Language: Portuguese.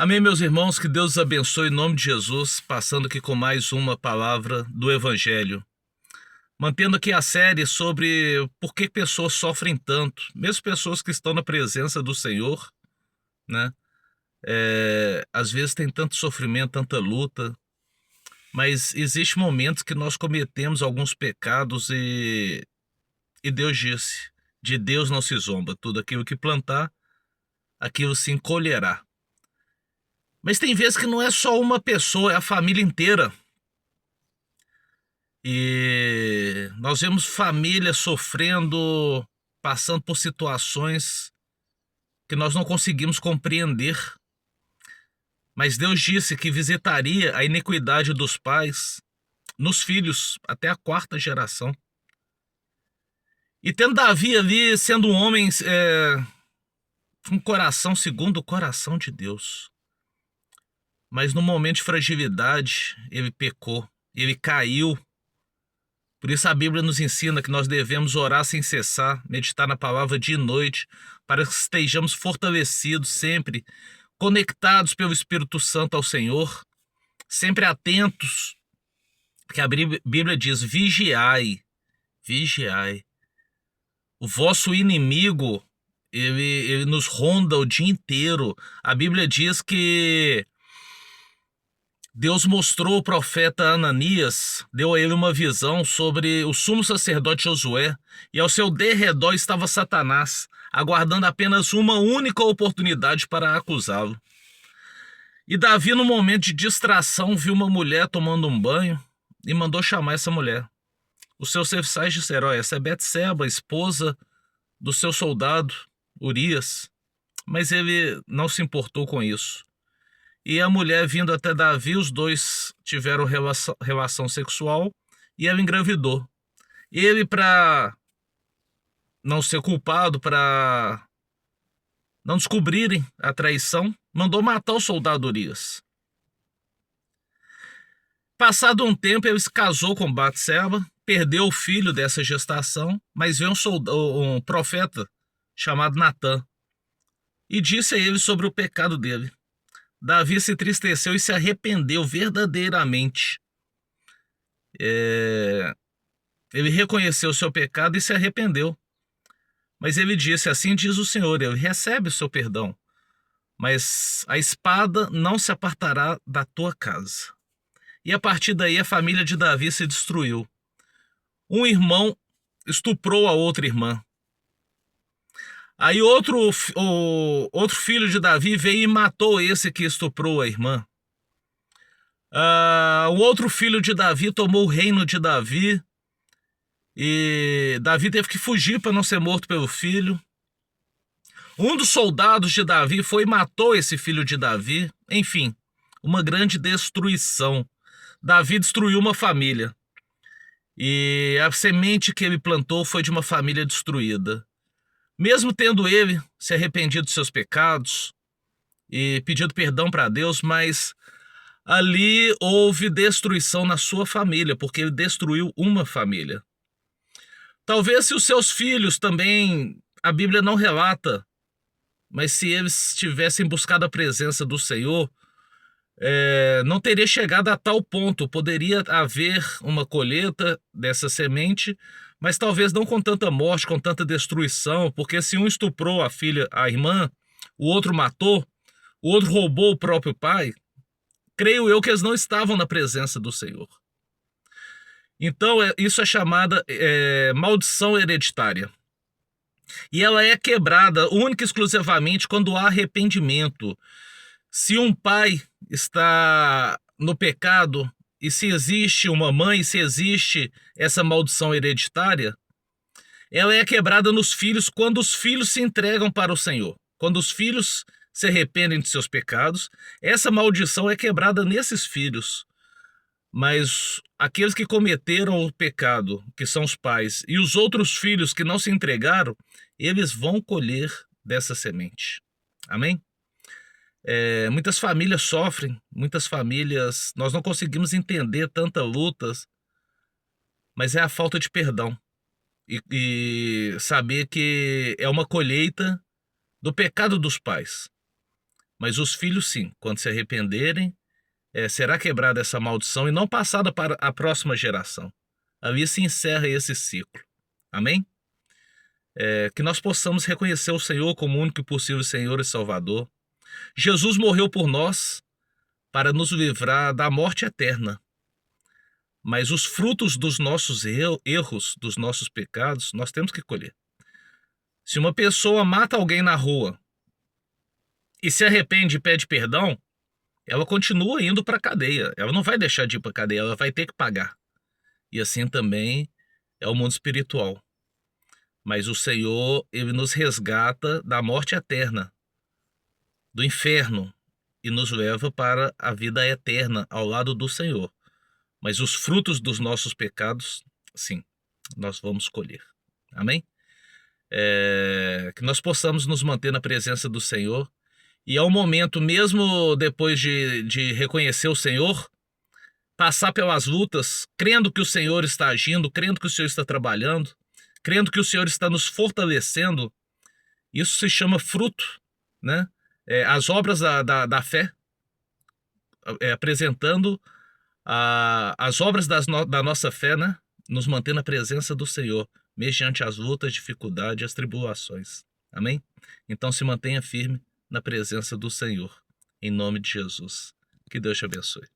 Amém, meus irmãos, que Deus os abençoe em nome de Jesus, passando aqui com mais uma palavra do Evangelho. Mantendo aqui a série sobre por que pessoas sofrem tanto, mesmo pessoas que estão na presença do Senhor, né? Às vezes tem tanto sofrimento, tanta luta, mas existe momentos que nós cometemos alguns pecados e Deus disse, de Deus não se zomba, tudo aquilo que plantar, aquilo se colherá. Mas tem vezes que não é só uma pessoa, é a família inteira. E nós vemos famílias sofrendo, passando por situações que nós não conseguimos compreender. Mas Deus disse que visitaria a iniquidade dos pais nos filhos, até a quarta geração. E tendo Davi ali, sendo um homem com coração segundo o coração de Deus. Mas no momento de fragilidade, ele pecou, ele caiu. Por isso a Bíblia nos ensina que nós devemos orar sem cessar, meditar na palavra dia e noite, para que estejamos fortalecidos sempre, conectados pelo Espírito Santo ao Senhor, sempre atentos, porque a Bíblia diz, vigiai, vigiai. O vosso inimigo, ele nos ronda o dia inteiro. A Bíblia diz que Deus mostrou ao profeta Ananias, deu a ele uma visão sobre o sumo sacerdote Josué, e ao seu derredor estava Satanás, aguardando apenas uma única oportunidade para acusá-lo. E Davi, no momento de distração, viu uma mulher tomando um banho e mandou chamar essa mulher. Os seus serviçais disseram, essa é Betseba, esposa do seu soldado Urias. Mas ele não se importou com isso. E a mulher vindo até Davi, os dois tiveram relação sexual e ela engravidou. Ele, para não ser culpado, para não descobrirem a traição, mandou matar o soldado Urias. Passado um tempo, ele se casou com Batseba, perdeu o filho dessa gestação, mas veio um profeta chamado Natã e disse a ele sobre o pecado dele. Davi se entristeceu e se arrependeu verdadeiramente. Ele reconheceu o seu pecado e se arrependeu. Mas ele disse, assim diz o Senhor, ele recebe o seu perdão, mas a espada não se apartará da tua casa. E a partir daí a família de Davi se destruiu. Um irmão estuprou a outra irmã. Aí outro filho de Davi veio e matou esse que estuprou a irmã. O outro filho de Davi tomou o reino de Davi. E Davi teve que fugir para não ser morto pelo filho. Um dos soldados de Davi foi e matou esse filho de Davi. Enfim, uma grande destruição. Davi destruiu uma família. E a semente que ele plantou foi de uma família destruída. Mesmo tendo ele se arrependido dos seus pecados e pedido perdão para Deus, mas ali houve destruição na sua família, porque ele destruiu uma família. Talvez se os seus filhos também, a Bíblia não relata, mas se eles tivessem buscado a presença do Senhor, não teria chegado a tal ponto. Poderia haver uma colheita dessa semente, mas talvez não com tanta morte, com tanta destruição, porque se um estuprou a filha, a irmã, o outro matou, o outro roubou o próprio pai, creio eu que eles não estavam na presença do Senhor. Então isso é chamada maldição hereditária. E ela é quebrada única e exclusivamente quando há arrependimento. Se um pai está no pecado, e se existe uma mãe, se existe essa maldição hereditária, ela é quebrada nos filhos quando os filhos se entregam para o Senhor. Quando os filhos se arrependem de seus pecados, essa maldição é quebrada nesses filhos. Mas aqueles que cometeram o pecado, que são os pais, e os outros filhos que não se entregaram, eles vão colher dessa semente. Amém? Muitas famílias sofrem, muitas famílias, nós não conseguimos entender tanta lutas, mas é a falta de perdão e saber que é uma colheita do pecado dos pais. Mas os filhos, sim, quando se arrependerem, será quebrada essa maldição e não passada para a próxima geração. Ali se encerra esse ciclo. Amém? Que nós possamos reconhecer o Senhor como único e possível Senhor e Salvador. Jesus morreu por nós para nos livrar da morte eterna. Mas os frutos dos nossos erros, dos nossos pecados, nós temos que colher. Se uma pessoa mata alguém na rua e se arrepende e pede perdão, ela continua indo para a cadeia. Ela não vai deixar de ir para a cadeia, ela vai ter que pagar. E assim também é o mundo espiritual. Mas o Senhor, ele nos resgata da morte eterna, do inferno, e nos leva para a vida eterna ao lado do Senhor. Mas os frutos dos nossos pecados, sim, nós vamos colher. Amém? Que nós possamos nos manter na presença do Senhor. E ao momento, mesmo depois de reconhecer o Senhor, passar pelas lutas, crendo que o Senhor está agindo, crendo que o Senhor está trabalhando, crendo que o Senhor está nos fortalecendo, isso se chama fruto, né? As obras da fé, apresentando as obras da nossa fé, né? Nos manter na presença do Senhor, mediante as lutas, dificuldades e as tribulações. Amém? Então se mantenha firme na presença do Senhor, em nome de Jesus. Que Deus te abençoe.